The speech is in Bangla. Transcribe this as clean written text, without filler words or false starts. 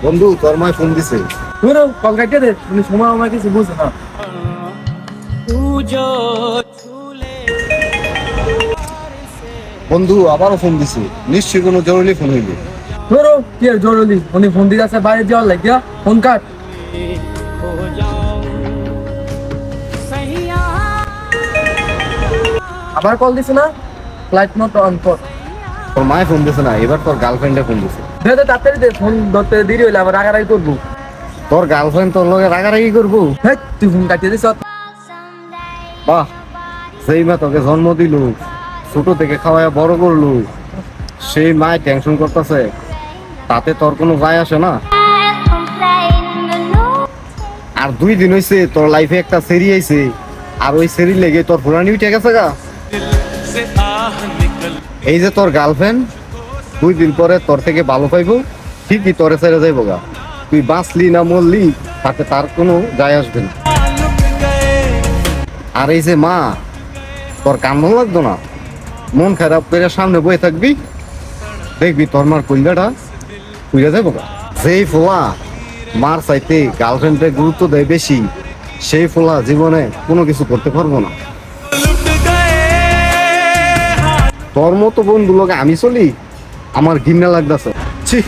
বন্ধু তোর মায় ফোন দিছে। ধরো কল কাটিয়ে দে, তুমি সময় আমার কিছু বুঝো না। বন্ধু আবারও ফোন দিছে, নিশ্চয়ই কোনো জরুরি ফোন হইবে। ধরো কি আর জরুরি, উনি ফোন দিতে আছে বাইরে যাওয়ার লাগিয়া, ফোন কাট। আবার কল দিছে না, ফ্লাইট মোড অন কর। তোর মায় ফোন দিছে না, এবার তোর গার্লফ্রেন্ডে ফোন দিছে। দে দে তাড়াতাড়ি দে, ফোন ধরতে দেরি হইলে আবার রাগারাগি করবো। তোর গার্লফ্রেন্ড তোর লগে রাগারাগি করবো? হেই, তুই ফোন কাটিয়ে দিস। বাহ, সেই মা তোকে জন্ম দিল, ছোট থেকে খাওয়ায় বড় করলো, সেই মায় টেনশন করতেছে, তাতে তোর কোনো যায় আসে না। আর 2 দিন হইছে তোর লাইফে একটা সেরি আইছে, আর ওই সেরি লেগে তোর পুরানি উঠে গেছে গা। এই যে তোর গার্লফ্রেন্ড 2 দিন পরে তোর থেকে ভালো পাইবো, ঠিকই তোরে ছেড়ে যাইবো গা। তুই বাঁচলি না মরলি তাতে তার কোনো যায় আসবে না। আর এই যে মা, তোর কান্দন লাগতো না, মন খারাপ করে সামনে বয়ে থাকবি, দেখবি তোর মার কইলাটা পুড়ে যাবো গা। যেই ফোলা মার চাইতে গার্লফ্রেন্ডে গুরুত্ব দেয় বেশি, সেই ফোলা জীবনে কোনো কিছু করতে পারবো না। তোর মতো বন্ধু লোকে আমি চলি, আমার ঘৃণা লাগতেছে। ছি।